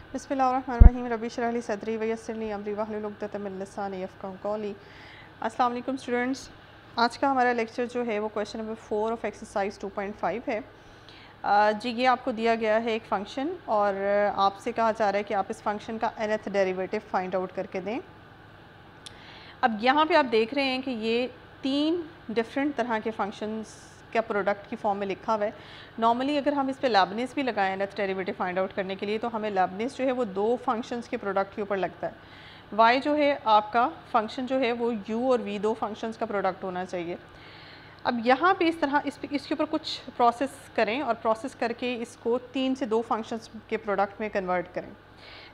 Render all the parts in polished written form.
बिस्मिल्लाहिर्रहमानिर्रहीम रब्बी इश्रह ली सदरी वयस्सिर ली अमरी वहलुल उक़दतम मिन लिसानी यफ़क़हू क़ौली। अस्सलाम वालेकुम स्टूडेंट्स, आज का हमारा लेक्चर जो है वो क्वेश्चन नंबर 4 ऑफ एक्सरसाइज 2.5 है। जी ये आपको दिया गया है एक फ़ंक्शन और आपसे कहा जा रहा है कि आप इस फंक्शन का nth डेरिवेटिव फाइंड आउट करके दें। अब यहाँ पे आप देख रहे हैं कि ये 3 डिफरेंट तरह के फंक्शंस का प्रोडक्ट की फॉर्म में लिखा हुआ है। नॉर्मली अगर हम इस पे लेबनीज़ भी लगाएं nth डेरिवेटिव फाइंड आउट करने के लिए, तो हमें लेबनीज़ जो है वो 2 फंक्शंस के प्रोडक्ट के ऊपर लगता है। y जो है आपका फंक्शन जो है वो u और v 2 फंक्शंस का प्रोडक्ट होना चाहिए। अब यहाँ पे इस तरह इसके ऊपर कुछ प्रोसेस करें और प्रोसेस करके इसको 3 से 2 फंक्शंस के प्रोडक्ट में कन्वर्ट करें।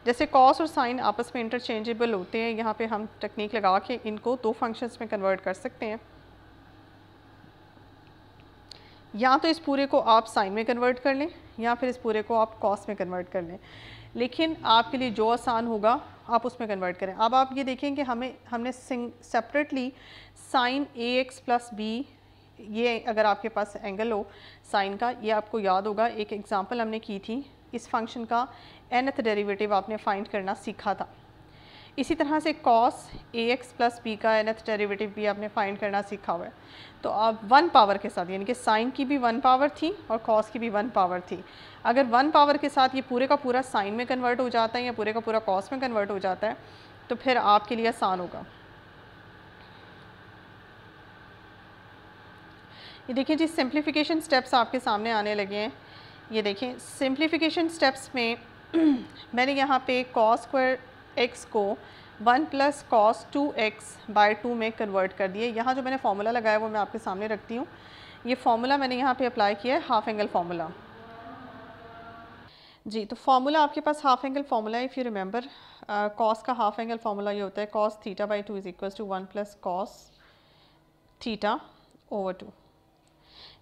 जैसे कॉस और साइन आपस में इंटरचेंजेबल होते हैं, यहाँ पे हम टेक्निक लगा के इनको 2 फंक्शंस में कन्वर्ट कर सकते हैं। या तो इस पूरे को आप साइन में कन्वर्ट कर लें या फिर इस पूरे को आप कॉस में कन्वर्ट कर लें, लेकिन आपके लिए जो आसान होगा आप उसमें कन्वर्ट करें। अब आप ये देखें कि हमने separately sine ax plus b, ये अगर आपके पास एंगल हो साइन का, ये आपको याद होगा एक एग्जांपल हमने की थी, इस फंक्शन का nth डेरिवेटिव आपने फाइंड करना सीखा था। इसी तरह से cos ax प्लस बी का nth डेरिवेटिव भी आपने फाइंड करना सीखा हुआ है। तो अब 1 पावर के साथ, यानी कि साइन की भी 1 पावर थी और cos की भी 1 पावर थी, अगर 1 पावर के साथ ये पूरे का पूरा साइन में कन्वर्ट हो जाता है या पूरे का पूरा cos में कन्वर्ट हो जाता है, तो फिर आपके लिए आसान होगा। ये देखिए जी, सिंप्लीफिकेशन स्टेप्स आपके सामने आने लगे हैं। ये देखें सिंप्लीफिकेशन स्टेप्स में मैंने यहाँ पे cos स्क्वायर x को 1 प्लस cos 2x/2 में कन्वर्ट कर दिए। यहाँ जो मैंने फार्मूला लगाया वो मैं आपके सामने रखती हूँ। ये फार्मूला मैंने यहाँ पे अप्लाई किया है, हाफ एंगल फार्मूला। जी तो फार्मूला आपके पास हाफ एंगल फार्मूला है। इफ़ यू रिमेंबर, cos का हाफ एंगल फार्मूला ये होता है cos θ/2 is equal to 1 plus cos θ/2।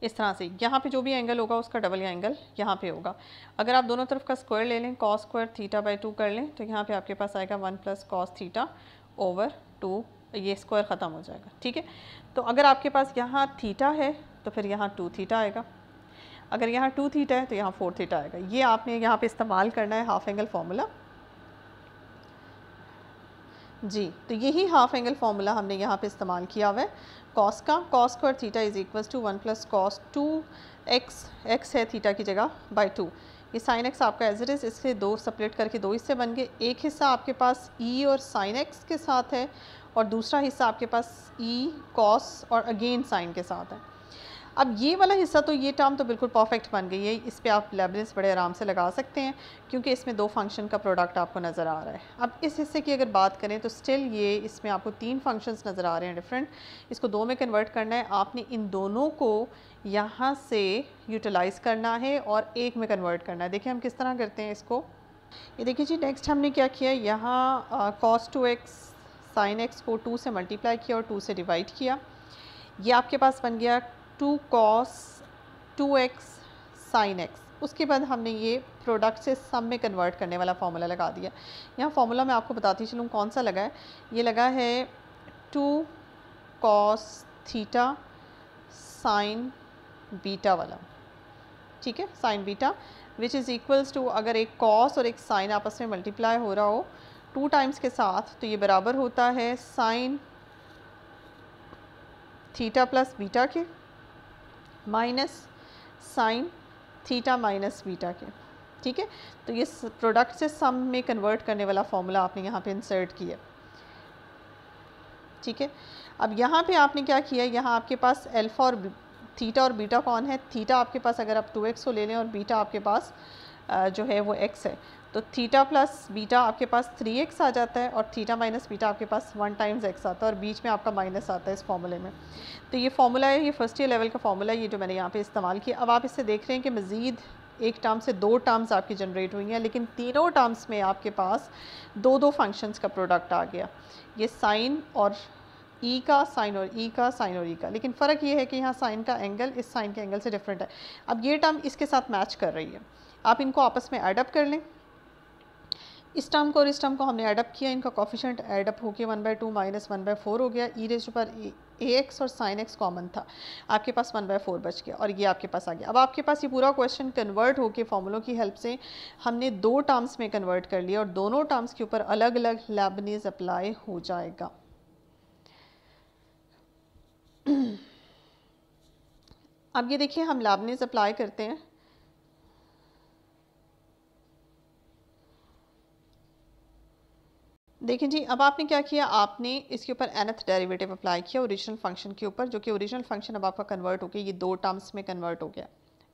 इस तरह से यहाँ पे जो भी एंगल होगा उसका डबल एंगल यहाँ पे होगा। अगर आप दोनों तरफ का स्क्वायर ले लें, cos स्क्वायर θ/2 कर लें, तो यहाँ पे आपके पास आएगा 1 प्लस cos θ/2, ये स्क्वायर ख़त्म हो जाएगा। ठीक है, तो अगर आपके पास यहाँ थीटा है तो फिर यहाँ 2 थीटा आएगा, अगर यहाँ 2 थीटा है तो यहाँ 4 थीटा आएगा। ये आपने यहाँ पे इस्तेमाल करना है हाफ एंगल फार्मूला। जी तो यही हाफ एंगल फार्मूला हमने यहाँ पे इस्तेमाल किया हुआ है cos का। cos square theta is equal to 1 plus cos 2x, x है थीटा की जगह /2। ये sin x आपका एज इट इज़, इससे 2 सेपरेट करके 2 हिस्से बन गए। एक हिस्सा आपके पास e और sin x के साथ है और दूसरा हिस्सा आपके पास e cos और अगेन sin के साथ है। अब ये वाला हिस्सा तो ये टर्म तो बिल्कुल परफेक्ट बन गई है, इस पे आप लेबनीज़ बड़े आराम से लगा सकते हैं क्योंकि इसमें 2 फंक्शन का प्रोडक्ट आपको नज़र आ रहा है। अब इस हिस्से की अगर बात करें तो स्टिल ये इसमें आपको 3 फंक्शंस नज़र आ रहे हैं डिफरेंट। इसको 2 में कन्वर्ट करना है, आपने इन दोनों को यहाँ से यूटिलाइज़ करना है और 1 में कन्वर्ट करना है। देखिए हम किस तरह करते हैं इसको। ये देखिए जी, नेक्स्ट हमने क्या किया, यहाँ cos 2x sin x को 2 से मल्टीप्लाई किया और 2 से डिवाइड किया। ये आपके पास बन गया 2 cos 2x sin x। उसके बाद हमने ये प्रोडक्ट से सम में कन्वर्ट करने वाला फार्मूला लगा दिया। यहाँ फार्मूला मैं आपको बताती चलूँ कौन सा लगा है। ये लगा है 2 cos थीटा sin बीटा वाला। ठीक है, sin beta which is equals to, अगर एक cos और एक sin आपस में मल्टीप्लाई हो रहा हो 2 टाइम्स के साथ, तो ये बराबर होता है sin थीटा प्लस बीटा के minus sine theta minus beta के। ठीक है, तो ये प्रोडक्ट से सम में कन्वर्ट करने वाला फार्मूला आपने यहाँ पे इंसर्ट किया। ठीक है, अब यहाँ पे आपने क्या किया, यहाँ आपके पास अल्फ़ा और थीटा और बीटा कौन है, थीटा आपके पास अगर आप 2x को ले लें और बीटा आपके पास जो है वो x है, तो थीटा प्लस बीटा आपके पास 3x आ जाता है और थीटा माइनस बीटा आपके पास 1 टाइम्स x आता है और बीच में आपका माइनस आता है इस फार्मूले में। तो ये फार्मूला है, ये फर्स्ट ईयर लेवल का फार्मूला है, ये जो मैंने यहाँ पे इस्तेमाल किया। अब आप इससे देख रहे हैं कि मज़ीद एक टर्म से 2 टर्म्स आपकी जनरेट हुई हैं, लेकिन तीनों टर्म्स में आपके पास 2 फंक्शंस का प्रोडक्ट आ गया। ये साइन और ई का, साइन और ई का, साइन और ई का, लेकिन फ़र्क ये है कि यहाँ साइन का एंगल इस साइन के एंगल से डिफरेंट है। अब ये टर्म इसके साथ मैच कर रही है, आप इनको आपस में एडअप कर लें। इस टर्म को और इस टर्म को हमने ऐडअप किया, इनका कोफिशिएंट ऐडअप होकर 1/2 माइनस 1/4 हो गया। E raise to power ax और sin x कॉमन था, आपके पास 1/4 बच गया और ये आपके पास आ गया। अब आपके पास ये पूरा क्वेश्चन कन्वर्ट होके फॉर्मूलों की हेल्प से हमने दो टर्म्स में कन्वर्ट कर लिया और दोनों टर्म्स के ऊपर अलग अलग लेबनीज़ अप्लाई हो जाएगा। अब ये देखिए हम लेबनीज़ अप्लाई करते हैं। देखिए जी, अब आपने क्या किया, आपने इसके ऊपर nth डेरिवेटिव अप्लाई किया ओरिजिनल फंक्शन के ऊपर, जो कि ओरिजिनल फंक्शन अब आपका कन्वर्ट हो गया, ये दो टर्म्स में कन्वर्ट हो गया।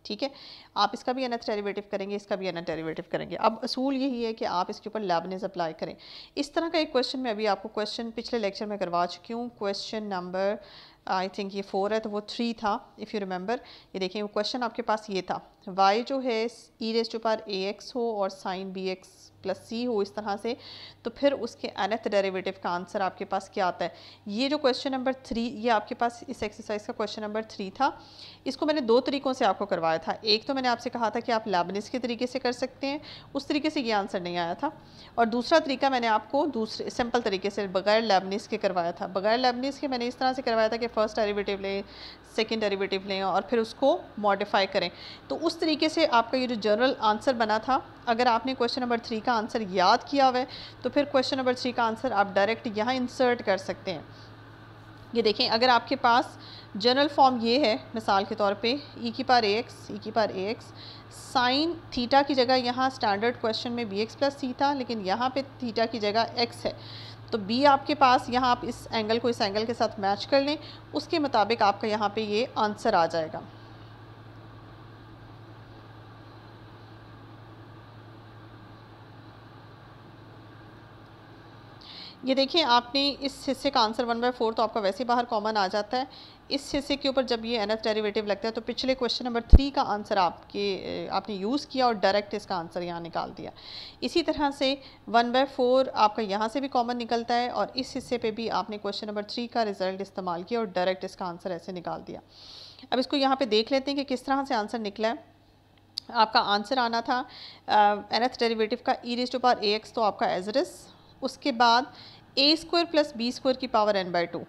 ठीक है, आप इसका भी nth डेरिवेटिव करेंगे, इसका भी nth डेरिवेटिव करेंगे। अब असूल यही है कि आप इसके ऊपर लेबनीज़ अप्लाई करें। इस तरह का एक क्वेश्चन मैं अभी आपको क्वेश्चन पिछले लेक्चर में करवा चुकी हूँ। क्वेश्चन नंबर आई थिंक ये 4 है, तो वो 3 था इफ़ यू रिमेंबर। ये देखिए वो क्वेश्चन आपके पास ये था, y जो है e raise to power ax हो और साइन bx प्लस सी हो इस तरह से, तो फिर उसके nth डेरिवेटिव का आंसर आपके पास क्या आता है। ये जो क्वेश्चन नंबर 3, ये आपके पास इस एक्सरसाइज का क्वेश्चन नंबर 3 था। इसको मैंने दो तरीक़ों से आपको करवाया था। एक तो मैंने आपसे कहा था कि आप लेबनीज़ के तरीके से कर सकते हैं, उस तरीके से ये आंसर नहीं आया था। और दूसरा तरीका मैंने आपको दूसरे सिंपल तरीके से बगैर लेबनीज़ के करवाया था। बगैर लेबनीज़ के मैंने इस तरह से करवाया था कि फ़र्स्ट डेरिवेटिव लें, सेकेंड डेरिवेटिव लें और फिर उसको मॉडिफाई करें। तो उस तरीके से आपका ये जो जनरल आंसर बना था, अगर आपने क्वेश्चन नंबर 3 का आंसर याद किया हुआ है तो फिर क्वेश्चन नंबर 3 का आंसर आप डायरेक्ट यहाँ इंसर्ट कर सकते हैं। ये देखें, अगर आपके पास जनरल फॉर्म ये है, मिसाल के तौर पे ई की पावर ax साइन थीटा की जगह, यहाँ स्टैंडर्ड क्वेश्चन में bx प्लस सी था, लेकिन यहाँ पे थीटा की जगह x है, तो b आपके पास, यहाँ आप इस एंगल को इस एंगल के साथ मैच कर लें, उसके मुताबिक आपका यहाँ पे ये आंसर आ जाएगा। ये देखिए, आपने इस हिस्से का आंसर 1/4 तो आपका वैसे बाहर कॉमन आ जाता है। इस हिस्से के ऊपर जब ये nth डेरिवेटिव लगता है तो पिछले क्वेश्चन नंबर 3 का आंसर आपने यूज़ किया और डायरेक्ट इसका आंसर यहाँ निकाल दिया। इसी तरह से 1/4 आपका यहाँ से भी कॉमन निकलता है और इस हिस्से पे भी आपने क्वेश्चन नंबर 3 का रिजल्ट इस्तेमाल किया और डायरेक्ट इसका आंसर ऐसे निकाल दिया। अब इसको यहाँ पर देख लेते हैं कि किस तरह से आंसर निकला है। आपका आंसर आना था nth डेरिवेटिव का e raise to power ax, तो आपका एज इट इज़। उसके बाद a² प्लस b² की power n/2।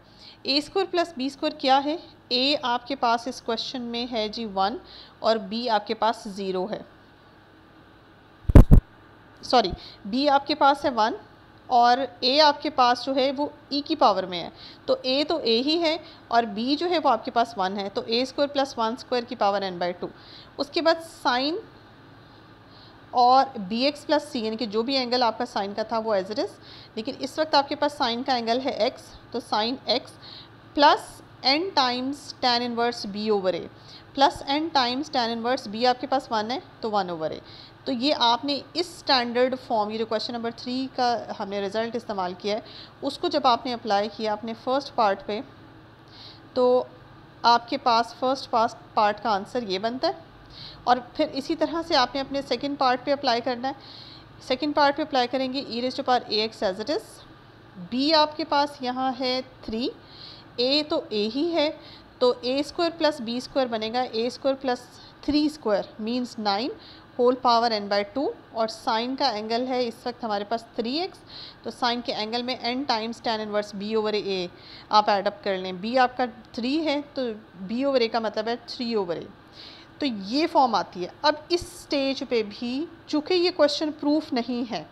a² plus b² क्या है, a आपके पास इस क्वेश्चन में है जी 1 और b आपके पास 0 है, सॉरी b आपके पास है 1 और a आपके पास जो है वो e की पावर में है, तो a तो a ही है और b जो है वो आपके पास 1 है, तो a² प्लस 1² की पावर n/2। उसके बाद साइन और bx प्लस सी, यानी कि जो भी एंगल आपका साइन का था वो एज इट इज़, लेकिन इस वक्त आपके पास साइन का एंगल है x, तो sine x plus n times tan inverse b over a, plus n times tan inverse b आपके पास 1 है तो 1 ओवर a। तो ये आपने इस स्टैंडर्ड फॉर्म, ये जो क्वेश्चन नंबर 3 का हमने रिज़ल्ट इस्तेमाल किया है, उसको जब आपने अप्लाई किया अपने फर्स्ट पार्ट पे, तो आपके पास फर्स्ट पार्ट का आंसर ये बनता है। और फिर इसी तरह से आपने अपने सेकंड पार्ट पे अप्लाई करना है। सेकंड पार्ट पे अप्लाई करेंगे e raise to power ax as it is, b आपके पास यहाँ है 3, a तो a ही है, तो a² प्लस b² बनेगा a² plus 3² means 9 whole power n/2 और साइन का एंगल है इस वक्त हमारे पास 3x, तो साइन के एंगल में n times tan inverse b over a आप एडअप कर लें। b आपका 3 है तो b ओवर a का मतलब है 3 ओवर a, तो ये फॉर्म आती है। अब इस स्टेज पे भी चूँकि ये क्वेश्चन प्रूफ नहीं है,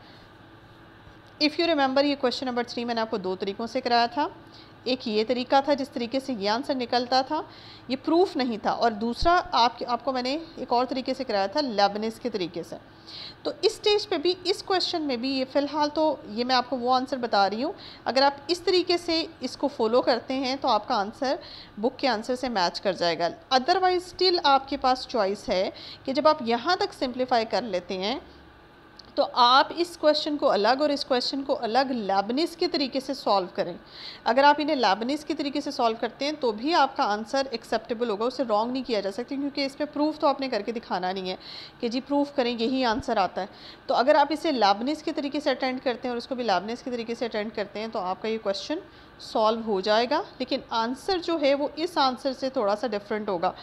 इफ़ यू रिमेंबर ये क्वेश्चन नंबर 3 मैंने आपको दो तरीक़ों से कराया था। एक ये तरीका था जिस तरीके से ये आंसर निकलता था, ये प्रूफ नहीं था, और दूसरा आपको मैंने एक और तरीके से कराया था लेबनीज़ के तरीके से। तो इस स्टेज पे भी, इस क्वेश्चन में भी, ये फ़िलहाल तो ये मैं आपको वो आंसर बता रही हूँ, अगर आप इस तरीके से इसको फॉलो करते हैं तो आपका आंसर बुक के आंसर से मैच कर जाएगा। अदरवाइज़ स्टिल आपके पास चॉइस है कि जब आप यहाँ तक सिंप्लीफाई कर लेते हैं तो आप इस क्वेश्चन को अलग और इस क्वेश्चन को अलग लेबनीज़ के तरीके से सॉल्व करें। अगर आप इन्हें लेबनीज़ के तरीके से सॉल्व करते हैं तो भी आपका आंसर एक्सेप्टेबल होगा, उसे रॉन्ग नहीं किया जा सकता, क्योंकि इस पर प्रूफ तो आपने करके दिखाना नहीं है कि जी प्रूफ करें यही आंसर आता है। तो अगर आप इसे लेबनीज़ के तरीके से अटेंड करते हैं और उसको भी लेबनीज़ के तरीके से अटेंड करते हैं तो आपका ये क्वेश्चन सॉल्व हो जाएगा, लेकिन आंसर जो है वो इस आंसर से थोड़ा सा डिफरेंट होगा,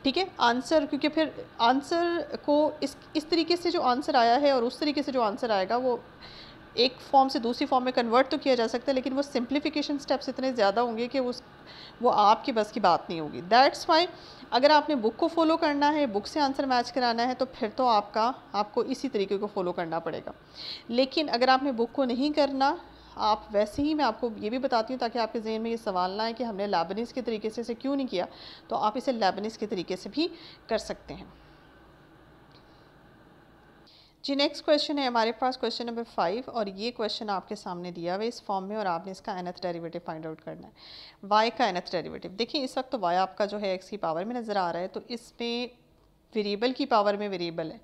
ठीक है। आंसर क्योंकि फिर आंसर को इस तरीके से जो आंसर आया है और उस तरीके से जो आंसर आएगा वो एक फॉर्म से दूसरी फॉर्म में कन्वर्ट तो किया जा सकता है, लेकिन वो सिंप्लीफिकेशन स्टेप्स इतने ज़्यादा होंगे कि वो आपकी बस की बात नहीं होगी। दैट्स वाई अगर आपने बुक को फॉलो करना है, बुक से आंसर मैच कराना है, तो फिर तो आपको इसी तरीके को फॉलो करना पड़ेगा। लेकिन अगर आपने बुक को नहीं करना, आप वैसे ही, मैं आपको ये भी बताती हूँ ताकि आपके ज़हन में ये सवाल ना आए कि हमने लेबनीज़ के तरीके से इसे क्यों नहीं किया, तो आप इसे लेबनीज़ के तरीके से भी कर सकते हैं। जी नेक्स्ट क्वेश्चन है हमारे पास क्वेश्चन नंबर 5, और ये क्वेश्चन आपके सामने दिया हुआ है इस फॉर्म में, और आपने इसका nth डेरिवेटिव फाइंड आउट करना है। y का nth डेरिवेटिव देखिए, इस वक्त तो y आपका जो है x की पावर में नज़र आ रहा है, तो इसमें वेरिएबल की पावर में वेरिएबल है,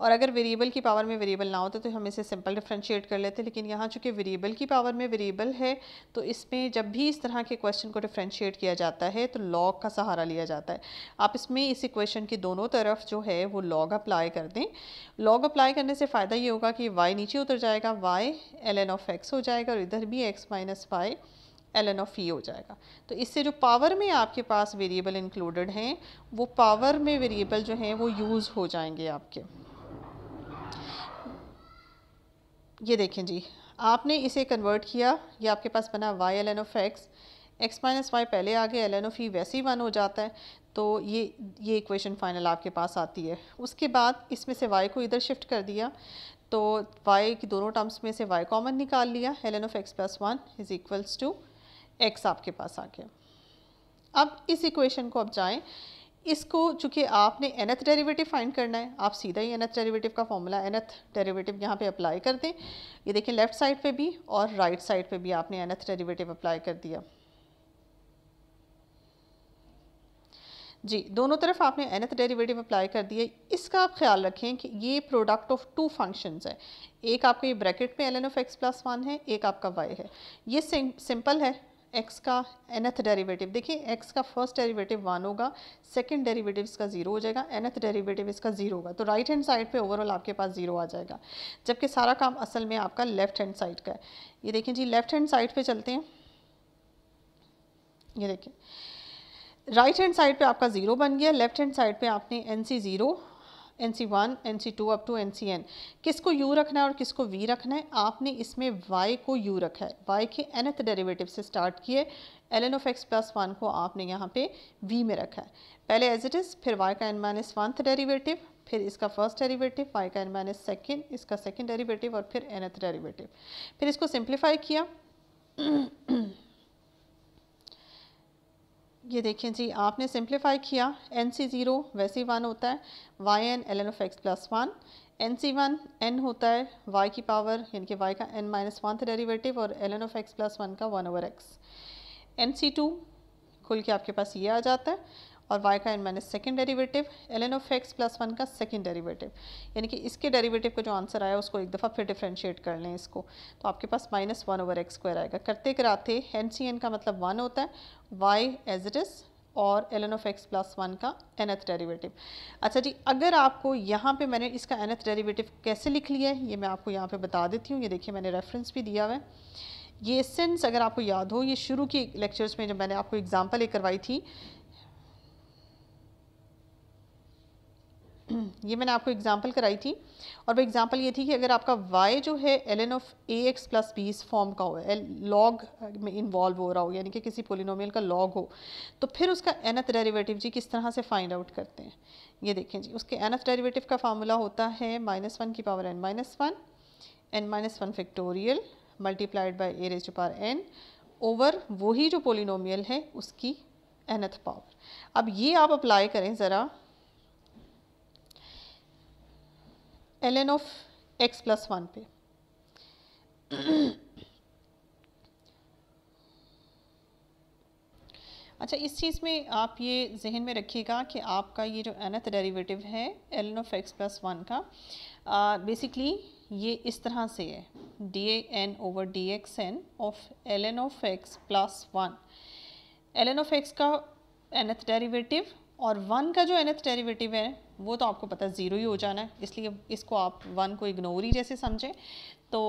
और अगर वेरिएबल की पावर में वेरिएबल ना होता तो हम इसे सिंपल डिफरेंशिएट कर लेते, लेकिन यहाँ चूँकि वेरिएबल की पावर में वेरिएबल है, तो इसमें जब भी इस तरह के क्वेश्चन को डिफरेंशिएट किया जाता है तो लॉग का सहारा लिया जाता है। आप इसमें इस इक्वेशन की दोनों तरफ जो है वो लॉग अप्लाई कर दें। लॉग अप्लाई करने से फ़ायदा ये होगा कि y नीचे उतर जाएगा, y ln ऑफ x हो जाएगा, और इधर भी x minus y ln of e हो जाएगा। तो इससे जो पावर में आपके पास वेरिएबल इंक्लूडेड हैं, वो पावर में वेरिएबल जो हैं वो यूज़ हो जाएंगे आपके। ये देखें जी, आपने इसे कन्वर्ट किया, ये आपके पास बना y ln of x minus y पहले आ गया, ln ऑफ e वैसे ही 1 हो जाता है, तो ये इक्वेशन फाइनल आपके पास आती है। उसके बाद इसमें से y को इधर शिफ्ट कर दिया, तो y की दोनों टर्म्स में से y कॉमन निकाल लिया, ln of x plus 1 is equals to x आपके पास आ गया। अब इस इक्वेशन को अब जाएं, इसको चूँकि आपने nth डेरिवेटिव फाइंड करना है, आप सीधा ही nth डेरिवेटिव का फॉर्मूला nth डेरिवेटिव यहाँ पे अप्लाई कर दें। ये देखिए, लेफ़्ट साइड पे भी और राइट साइड पे भी आपने nth डेरिवेटिव अप्लाई कर दिया। जी, दोनों तरफ आपने nth डेरिवेटिव अप्लाई कर दिए। इसका आप ख्याल रखें कि ये प्रोडक्ट ऑफ टू फंक्शंस है, एक आपका ये ब्रैकेट में ln ऑफ x प्लस 1 है, एक आपका y है। ये सिंपल है। x का nth डेरिवेटिव देखिए, x का फर्स्ट डेरिवेटिव 1 होगा, सेकंड डेरिवेटिव इसका 0 हो जाएगा, nth डेरिवेटिव इसका 0 होगा, तो राइट हैंड साइड पे ओवरऑल आपके पास 0 आ जाएगा, जबकि सारा काम असल में आपका लेफ्ट हैंड साइड का है। ये देखिए जी, लेफ्ट हैंड साइड पे चलते हैं। ये देखिए, राइट हैंड साइड पे आपका 0 बन गया, लेफ्ट हैंड साइड पे आपने NC0, NC1, NC2 up to NCN किसको u रखना है और किसको v रखना है। आपने इसमें y को u रखा है, y के nth डेरिवेटिव से स्टार्ट किए, ln ऑफ x प्लस 1 को आपने यहाँ पे v में रखा है, पहले एज इट इज़, फिर y का n-1th डेरिवेटिव, फिर इसका फर्स्ट डेरिवेटिव, y का n-2, इसका सेकेंड डेरिवेटिव, और फिर nth डेरिवेटिव। फिर इसको सिंप्लीफाई किया। ये देखें जी, आपने सिंप्लीफाई किया, NC0 वैसे ही 1 होता है, yn ln of x plus 1, NC1 n होता है y की पावर, यानी कि y का n-1th डेरिवेटिव, और ln ऑफ x प्लस 1 का 1/x। NC2 खुल के आपके पास ये आ जाता है, और y का n-2 derivative, ln of x plus 1 का सेकंड डेरिवेटिव, यानी कि इसके डेरिवेटिव का जो आंसर आया उसको एक दफ़ा फिर डिफरेंशिएट कर लें इसको, तो आपके पास -1/x² आएगा। करते कराते NCN का मतलब 1 होता है, y एज इट इज़, और ln ऑफ x प्लस 1 का nth डेरिवेटिव। अच्छा जी, अगर आपको यहाँ पे मैंने इसका nth डेरिवेटिव कैसे लिख लिया है ये मैं आपको यहाँ पे बता देती हूँ। ये देखिए, मैंने रेफरेंस भी दिया हुआ है। ये सेंस अगर आपको याद हो, ये शुरू की लेक्चर्स में जब मैंने आपको एग्जाम्पल एक करवाई थी, ये मैंने आपको एग्जांपल कराई थी, और वो एग्जांपल ये थी कि अगर आपका y जो है ln of ax plus b इस फॉर्म का हो, लॉग में इन्वॉल्व हो रहा हो, यानी कि किसी पोलिनोमियल का लॉग हो, तो फिर उसका nth डेरिवेटिव जी किस तरह से फाइंड आउट करते हैं। ये देखें जी, उसके nth डेरिवेटिव का फार्मूला होता है -1 की power n-1, n-1 factorial multiplied by a raise to power n over वही जो पोलिनोमियल है उसकी nth पावर। अब ये आप अप्लाई करें ज़रा ln ऑफ x प्लस 1 पे। अच्छा, इस चीज़ में आप ये जहन में रखिएगा कि आपका ये जो nth डेरिवेटिव है ln ऑफ x प्लस 1 का, बेसिकली ये इस तरह से है, dn over dxn of ln of x plus 1, ln of x का nth डेरिवेटिव, और 1 का जो nth डेरिवेटिव है वो तो आपको पता है 0 ही हो जाना है, इसलिए इसको आप 1 को इग्नोर ही जैसे समझें। तो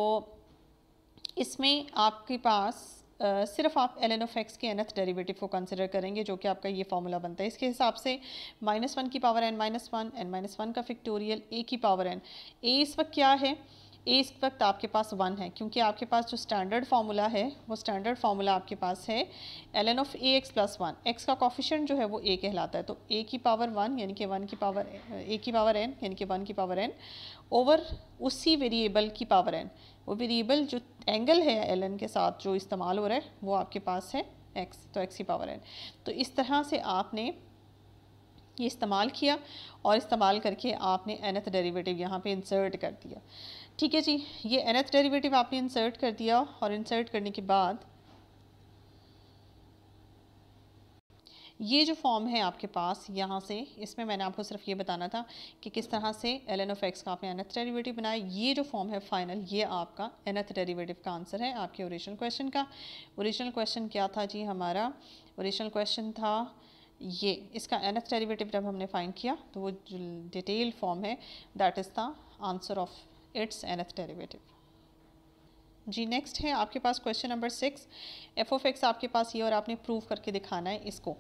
इसमें आपके पास सिर्फ आप ln ऑफ x के nth डेरिवेटिव को कंसिडर करेंगे, जो कि आपका ये फॉर्मूला बनता है। इसके हिसाब से -1 की पावर n-1 का फैक्टोरियल a की पावर n। a इस वक्त क्या है? a इस वक्त आपके पास 1 है, क्योंकि आपके पास जो स्टैंडर्ड फार्मूला है वो स्टैंडर्ड फार्मूला आपके पास है ln of ax plus 1। x का कॉफिशिएंट जो है वो a कहलाता है, तो a की पावर 1 यानी कि 1 की पावर a की पावर n यानी कि 1 की पावर n ओवर उसी वेरिएबल की पावर n। वो वेरिएबल जो एंगल है ln के साथ जो इस्तेमाल हो रहा है वो आपके पास है x, तो x की पावर n। तो इस तरह से आपने ये इस्तेमाल किया और इस्तेमाल करके आपने nth डेरिवेटिव यहाँ पे इंसर्ट कर दिया। ठीक है जी, ये nth डेरिवेटिव आपने इंसर्ट कर दिया और इंसर्ट करने के बाद ये जो फॉर्म है आपके पास यहाँ से, इसमें मैंने आपको सिर्फ ये बताना था कि किस तरह से ln ऑफ x का आपने nth डेरिवेटिव बनाया। ये जो फॉर्म है फाइनल, ये आपका nth डेरिवेटिव का आंसर है आपके ओरिजिनल क्वेश्चन का। ओरिजिनल क्वेश्चन क्या था जी हमारा? ओरिजिनल क्वेश्चन था ये, इसका nth डेरिवेटिव जब हमने फाइंड किया तो वो जो डिटेल फॉर्म है that is the answer of its nth derivative. जी नेक्स्ट है आपके पास question number 6। F of X आपके पास ये और आपने प्रूव करके दिखाना है इसको।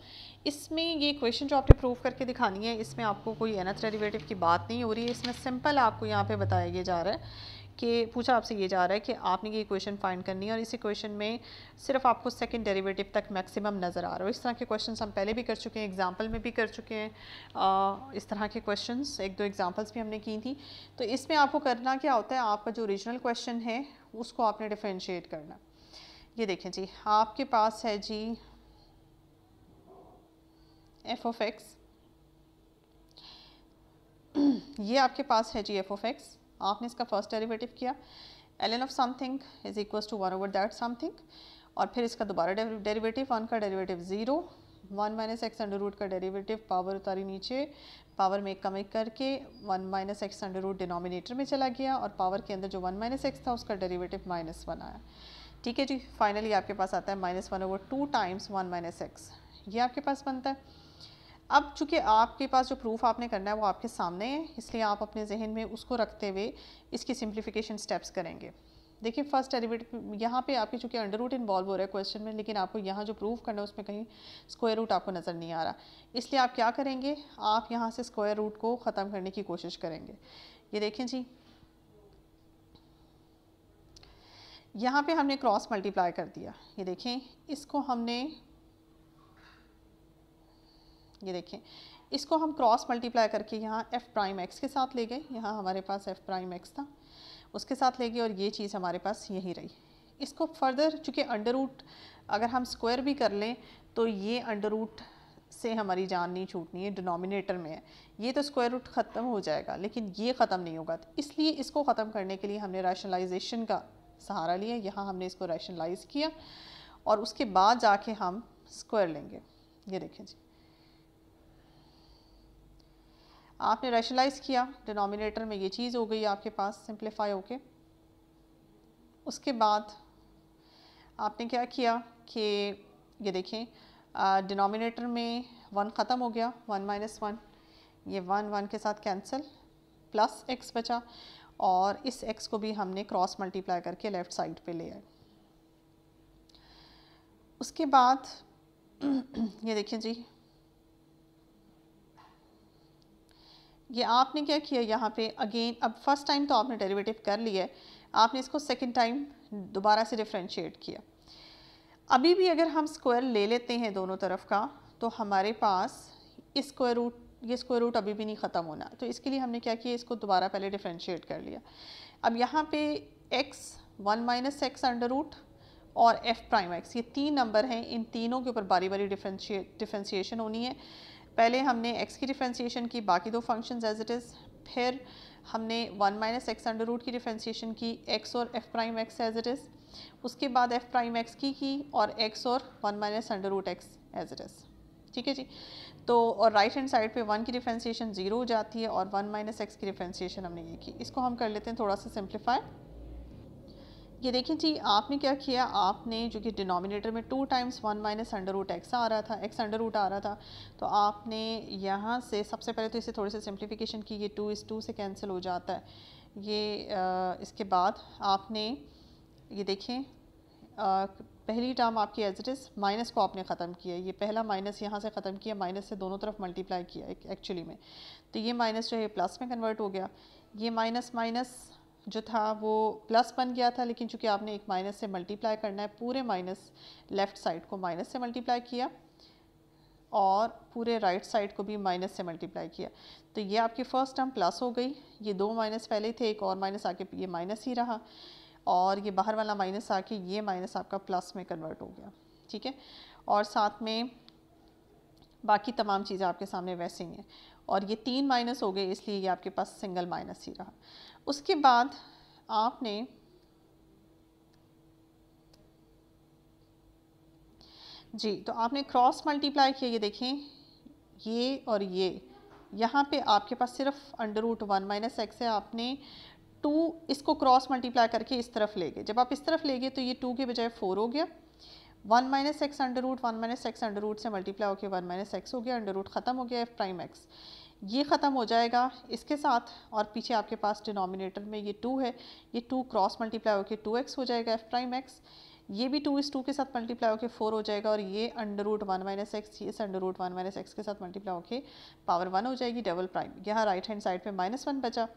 इसमें ये क्वेश्चन जो आपने प्रूव करके दिखानी है, इसमें आपको कोई nth डेरिवेटिव की बात नहीं हो रही है। इसमें सिंपल आपको यहाँ पे बताया जा रहा है कि पूछा आपसे ये जा रहा है कि आपने ये इक्वेशन फाइंड करनी है और इस इक्वेशन में सिर्फ आपको सेकंड डेरिवेटिव तक मैक्सिमम नज़र आ रहा है। इस तरह के क्वेश्चंस हम पहले भी कर चुके हैं, एग्जांपल में भी कर चुके हैं। इस तरह के क्वेश्चंस एक दो एग्जांपल्स भी हमने की थी। तो इसमें आपको करना क्या होता है, आपका जो ओरिजिनल क्वेश्चन है उसको आपने डिफरेंशिएट करना। ये देखें जी, आपके पास है जी एफ ऑफ एक्स, ये आपके पास है जी एफ ऑफ एक्स। आपने इसका फर्स्ट डेरिवेटिव किया, ln of something is equal to 1 over that something, और फिर इसका दोबारा डेरिवेटिव, 1 का derivative 0, 1 minus x under root का डेरिवेटिव, पावर उतारी नीचे, पावर में कम एक करके 1 minus x under root denominator में चला गया और पावर के अंदर जो 1 माइनस एक्स था उसका डेरिवेटिव -1 आया। ठीक है जी, फाइनली आपके पास आता है -1 ओवर 2 टाइम्स 1 माइनस एक्स, ये आपके पास बनता है। अब चूँकि आपके पास जो प्रूफ आपने करना है वो आपके सामने है, इसलिए आप अपने जहन में उसको रखते हुए इसकी सिंप्लीफिकेशन स्टेप्स करेंगे। देखिए फर्स्ट डेरिवेटिव यहाँ पे आपके चूँकि अंडर रूट इन्वॉल्व हो रहा है क्वेश्चन में, लेकिन आपको यहाँ जो प्रूफ करना है उसमें कहीं स्क्वायर रूट आपको नज़र नहीं आ रहा, इसलिए आप क्या करेंगे, आप यहाँ से स्क्वायर रूट को ख़त्म करने की कोशिश करेंगे। ये देखें जी, यहाँ पे हमने क्रॉस मल्टीप्लाई कर दिया। ये देखें, इसको हमने, ये देखें, इसको हम क्रॉस मल्टीप्लाई करके यहाँ एफ प्राइम एक्स के साथ ले गए। यहाँ हमारे पास एफ प्राइम एक्स था, उसके साथ ले गए और ये चीज़ हमारे पास यही रही। इसको फर्दर चूँकि अंडर रूट अगर हम स्क्वायर भी कर लें तो ये अंडर रूट से हमारी जान नहीं छूटनी है, डिनोमिनेटर में है, ये तो स्क्वायर रूट ख़त्म हो जाएगा लेकिन ये ख़त्म नहीं होगा। इसलिए इसको ख़त्म करने के लिए हमने रैशनलाइजेशन का सहारा लिया। यहाँ हमने इसको रैशनलाइज किया और उसके बाद जाके हम स्क्वायर लेंगे। ये देखें जी, आपने रैशनलाइज किया, डिनोमिनेटर में ये चीज़ हो गई आपके पास सिंप्लीफाई होके। उसके बाद आपने क्या किया कि ये देखें, डिनोमिनेटर में 1 ख़त्म हो गया, 1 माइनस 1, ये 1 के साथ कैंसिल, प्लस x बचा और इस x को भी हमने क्रॉस मल्टीप्लाई करके लेफ़्ट साइड पे ले आए। उसके बाद ये देखें जी, ये आपने क्या किया यहाँ पे अगेन, अब फर्स्ट टाइम तो आपने डेरिवेटिव कर लिया है, आपने इसको सेकंड टाइम दोबारा से डिफरेंशिएट किया। अभी भी अगर हम स्क्वायर ले लेते हैं दोनों तरफ का तो हमारे पास इस स्क्वायर रूट, ये स्क्वायर रूट अभी भी नहीं ख़त्म होना, तो इसके लिए हमने क्या किया, इसको दोबारा पहले डिफरेंशिएट कर लिया। अब यहाँ पे x 1 minus x under root और f प्राइम x, ये 3 नंबर हैं, इन तीनों के ऊपर बारी बारी डिफरेंशिएशन होनी है। पहले हमने x की डिफरेंशिएशन की, बाकी दो फंक्शंस एज इट इज़, फिर हमने 1 माइनस एक्स अंडर रूट की डिफरेंशिएशन की, x और f prime x as it is, उसके बाद f प्राइम x की और x और 1 minus under root x as it is. ठीक है जी, तो और राइट हैंड साइड पे 1 की डिफरेंशिएशन 0 हो जाती है और 1 माइनस एक्स की डिफरेंशिएशन हमने ये की। इसको हम कर लेते हैं थोड़ा सा सिंप्लीफाई। ये देखिए जी, आपने क्या किया, आपने जो कि डिनोमिनेटर में 2 times 1 minus under root X आ रहा था, एक्स अंडर रूट आ रहा था, तो आपने यहाँ से सबसे पहले तो इसे थोड़ी सी सिंप्लीफिकेशन की, ये 2 इस 2 से कैंसिल हो जाता है। ये इसके बाद आपने ये देखें पहली टर्म आपकी एज इट इज़, माइनस को आपने ख़त्म किया, ये पहला माइनस यहाँ से ख़त्म किया, माइनस से दोनों तरफ मल्टीप्लाई किया एक्चुअली में, तो ये माइनस जो है प्लस में कन्वर्ट हो गया। ये माइनस माइनस जो था वो प्लस बन गया था, लेकिन चूंकि आपने एक माइनस से मल्टीप्लाई करना है, पूरे माइनस लेफ़्ट साइड को माइनस से मल्टीप्लाई किया और पूरे राइट साइड को भी माइनस से मल्टीप्लाई किया, तो ये आपकी फ़र्स्ट टर्म प्लस हो गई। ये दो माइनस पहले थे, एक और माइनस आके ये माइनस ही रहा, और ये बाहर वाला माइनस आके ये माइनस आपका प्लस में कन्वर्ट हो गया, ठीक है। और साथ में बाकी तमाम चीज़ें आपके सामने वैसे ही हैं, और ये 3 माइनस हो गए, इसलिए ये आपके पास सिंगल माइनस ही रहा। उसके बाद आपने जी, तो आपने क्रॉस मल्टीप्लाई किया, ये देखें ये और ये, यहाँ पे आपके पास सिर्फ √1 माइनस एक्स है, आपने 2 इसको क्रॉस मल्टीप्लाई करके इस तरफ ले गए। जब आप इस तरफ ले गए तो ये 2 के बजाय 4 हो गया। 1 माइनस एक्स √1 माइनस एक्स √ से मल्टीप्लाई होकर 1 माइनस एक्स हो गया, √ ख़त्म हो गया, एफ प्राइम एक्स ये ख़त्म हो जाएगा इसके साथ, और पीछे आपके पास डिनोमिनेटर में ये 2 है, ये 2 क्रॉस मल्टीप्लाई होकर 2x हो जाएगा एफ प्राइम एक्स, ये भी 2 इस 2 के साथ मल्टीप्लाई होकर 4 हो जाएगा, और ये √1 माइनस एक्स ये √1 माइनस एक्स के साथ मल्टीप्लाई होकर पावर 1 हो जाएगी डबल प्राइम। यहाँ राइट हैंड साइड पे -1 बचा।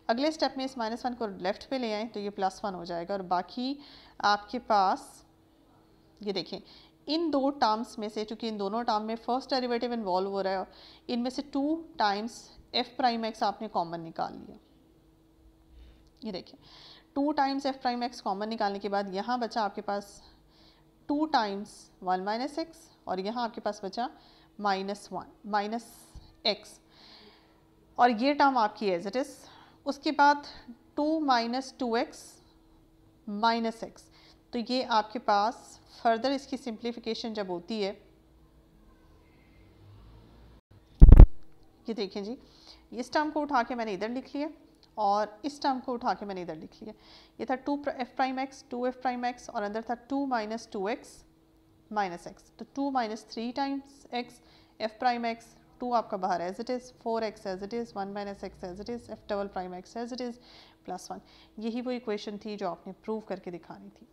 अगले स्टेप में इस -1 को लेफ्ट पे ले आएँ तो ये +1 हो जाएगा, और बाकी आपके पास ये देखें इन दो टर्म्स में से, चूँकि इन दोनों टर्म में फर्स्ट डेरिवेटिव इन्वॉल्व हो रहा है, इनमें से 2 टाइम्स एफ प्राइम एक्स आपने कॉमन निकाल लिया। ये देखिए 2 times F prime x common निकालने के बाद यहाँ बचा आपके पास 2 टाइम्स 1 माइनस एक्स, और यहाँ आपके पास बचा -1 माइनस एक्स, और ये टर्म आपकी एज इट इज़। उसके बाद 2 माइनस 2x माइनस एक्स, तो ये आपके पास फर्दर इसकी सिंप्लीफिकेशन जब होती है, ये देखें जी, इस टर्म को उठा के मैंने इधर लिख लिया और इस टर्म को उठा के मैंने इधर लिख लिया। ये था 2 F prime x 2 F prime x, और अंदर था 2 माइनस 2x माइनस एक्स, तो 2 minus 3 times x f prime x, 2 आपका बाहर as it is, 4x as it is, 1 minus x as it is, f double prime x as it is, +1। यही वो equation थी जो आपने प्रूव करके दिखानी थी।